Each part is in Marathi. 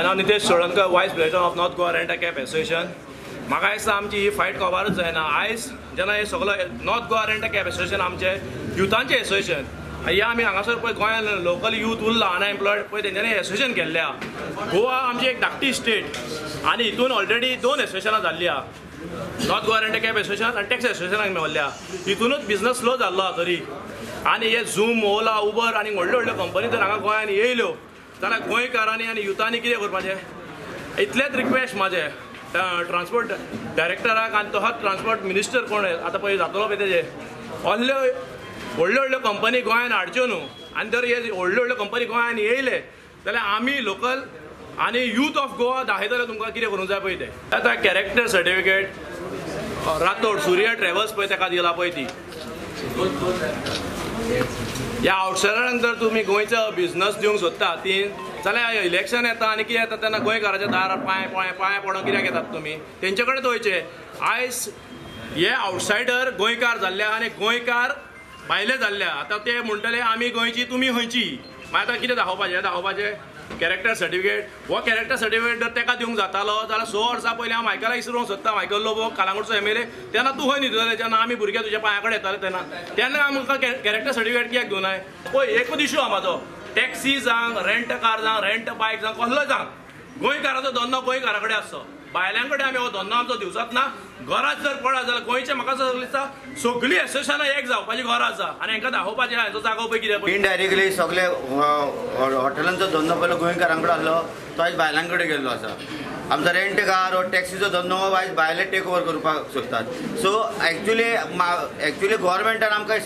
माय नाव नितेश सोळंकर, वायस president of north Goa rent a cab association. म्हाका दिसता आमची ही फायट कवरच जायना। आयज जेन्ना हे सगळं north Goa rent a cab association आमचे युथांचे एसोसिएशन, हे आमी हांगासर पळय गोंयान लोकल यूथ उरला अनएम्प्लॉयड पळय तेंच्यांनी एसोसिएशन केल्लें आहा। गोवा आमची एक धाकटी स्टेट आनी हितून ऑलरेडी 2 एसोसिएशनां जाल्लीं आहा, north Goa rent a cab association आनी टॅक्सी एसोसिएशनाक मेवल्ल्या। हितूनच बिजनस स्लो जाल्लो आहा तरी। आनी हे झूम, ओला, उबर आनी व्हडल्यो व्हडल्यो कंपनी जर हांगा गोंयान येयल्यो जाल्यार गोंयकारांनी आनी युथांनी कितें करपाचें, इतलेंच रिक्वेस्ट म्हाजें ट्रान्सपोर्ट डायरेक्टराक आनी तोच ट्रान्सपोर्ट मिनिस्टर कोण आतां पळय जातलो पळय तेजे, व्हडल्यो व्हडल्यो कंपनी गोंयान हाडच्यो न्हू। आनी जर हे व्हडल्यो व्हडल्यो कंपनी गोंयान येयले जाल्यार आमी लोकल आनी यूथ ऑफ गोवा दाखयतले तुमकां कितें करूंक जाय पळय तें। आतां character certificate Rathod Surya travels पळय ताका दिला पळय ती, ह्या आउटसायडरांक जर तुमी गोंयचो बिजनस दिवंक सोदता ती जाल्यार इलेक्शन येता आनी कितें येता तेन्ना गोंयकाराच्या दारार पांय पडोवन कित्याक येतात तुमी, तेंचे कडेन वयचे। आयज हे आउटसायडर गोंयकार जाल्ले आनी गोंयकार भायले जाल्ले। आतां ते म्हणटले आमी गोंयची तुमी खंयची, मागीर आतां कितें दाखोवपाचें कॅरेक्टर सर्टिफिकेट। हो कॅरेक्टर सर्टिफिकेट जर ताका दिवंक जातालो जाल्यार 6 वर्सां पयलीं हांव मायकलाक विसरूंक सोदता, मायकल लोबो कालांगूटचो MLA, तेन्ना तूं खंय न्हिदलें जेन्ना आमी भुरगे तुज्या पांया कडेन येताले तेन्ना आमकां कॅरेक्टर सर्टिफिकेट कित्याक दिवं नाय। पळय एकूच इशू आहा म्हाजो, टॅक्सी जावं, रेंट कार जावं, रेंट बायक जावं, कसलोय जावं, गोंयकाराचो धंदो गोंयकारा कडेन आसचो। भायल्यां कडेन आमी हो धंदो आमचो दिवचाच ना। घरात जर पळयत जाल्यार गोंयचे म्हाका असो दिसता सगळीं एसोसिएशनां एक जावपाची गरज आसा आनी हांकां दाखोवपाचें हाचो जागो पळय कितें। इनडायरेक्टली सगळे हॉटेलांचो धंदो पयलो गोंयकारां कडेन आसलो, तो आयज भायल्यां कडेन गेल्लो आसा। आमचो रेंट कार हो टॅक्सीचो धंदो आयज भायले टेक ओवर करपाक सोदतात। सो एक्चुली गोव्हर्मेंटान आमकां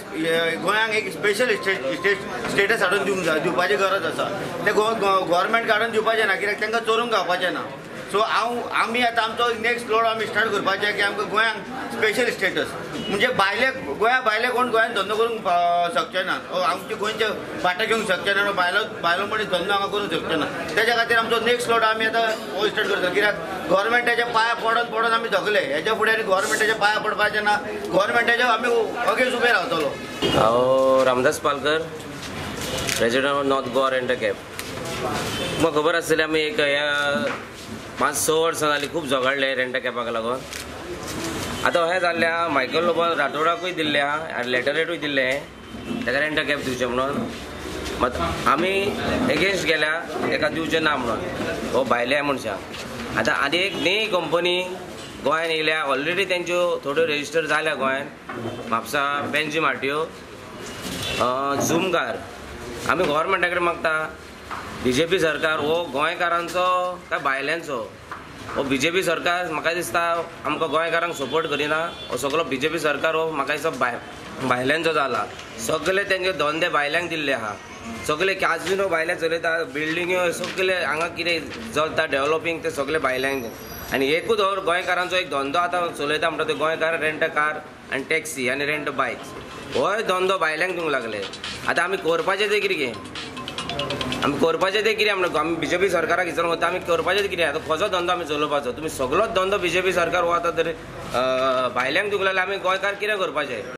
गोंयांक एक स्पेशल स्टेटस हाडून दिवपाची गरज आसा। ते गोव्हर्मेंट काडून दिवपाचें ना, कित्याक तांकां चोरूंक गावपाचें ना। सो आमी आतां आमचो नेक्स्ट लोड आमी स्टार्ट करपाचें की आमकां गोंयांक स्पेशल स्टेटस, म्हणजे गोंया भायले कोण गोंयान धंदो करूंक शकचे ना, आमचे गोंयचे भाटां घेवंक शकचे ना, भायलो मनीस धंदो हांगा करूंक शकचे ना। तेज्या खातीर आमचो नेक्स्ट लोड आमी आतां हो स्टार्ट करता, कित्याक गोव्हर्मेंटाच्या पांया पडोन आमी जगले, हेच्या फुडें गोव्हर्मेंटाच्या पांया पडपाचें ना, गोव्हर्मेंटाच्या आमी अगेन्स्ट उबे रावतलो। हांव Ramdas Palkar, president of north Goa rent a cab. म्हाका खबर आसतली आमी एक 5-6 वर्सां जालीं खूब झगडले रेंट अ कॅबाक लागून। आतां हें जाल्लें आहा, मायकल लोबोन राठोडाकूय दिल्लें आहा, लेटरेटूय दिल्लें ताका रेंट अ कॅब दिवचें म्हणून। मात आमी एगेन्स्ट गेल्या ताका दिवचें ना म्हणून, हो भायल्या मनशाक। आतां आनी एक नई कंपनी गोंयान येयल्या, ऑलरेडी तेंच्यो थोड्यो रेजिस्टर जाल्या गोंयान, म्हापसा बेंजी मार्टियो, झूम कार। आमी गोव्हर्मेंटा कडेन मागता BJP सरकार हो गोंयकारांचो काय भायल्यांचो, हो BJP सरकार म्हाका दिसता आमकां गोंयकारांक सपोर्ट करिना। हो सगळो BJP सरकार हो म्हाका दिसता भायल्यांचो जाला। सगळे तेंचे धंदे भायल्यांक दिल्ले आहा, सगळे कॅजिनो भायले चलयता, बिल्डिंग्यो सगळे हांगा कितें चलता डेव्हलपिंग ते सगळे भायल्यांक। आनी एकूच हो गोंयकारांचो एक धंदो आतां चलयता म्हणटा ते गोंयकार रेंट कार आनी टॅक्सी आनी रेंट बायक्स, होय धंदो भायल्यांक दिवंक लागले। आतां आमी करपाचें तें कितें, आमी करपाचें तें कितें म्हणून आमी BJP सरकाराक विचारूंक वता, आमी करपाचें कितें, आतां खंयचो धंदो आमी चलोवपाचो। तुमी सगळोच धंदो BJP सरकार हो आतां तरी भायल्यांक दिवंक लागले, आमी गोंयकार कितें करपाचें।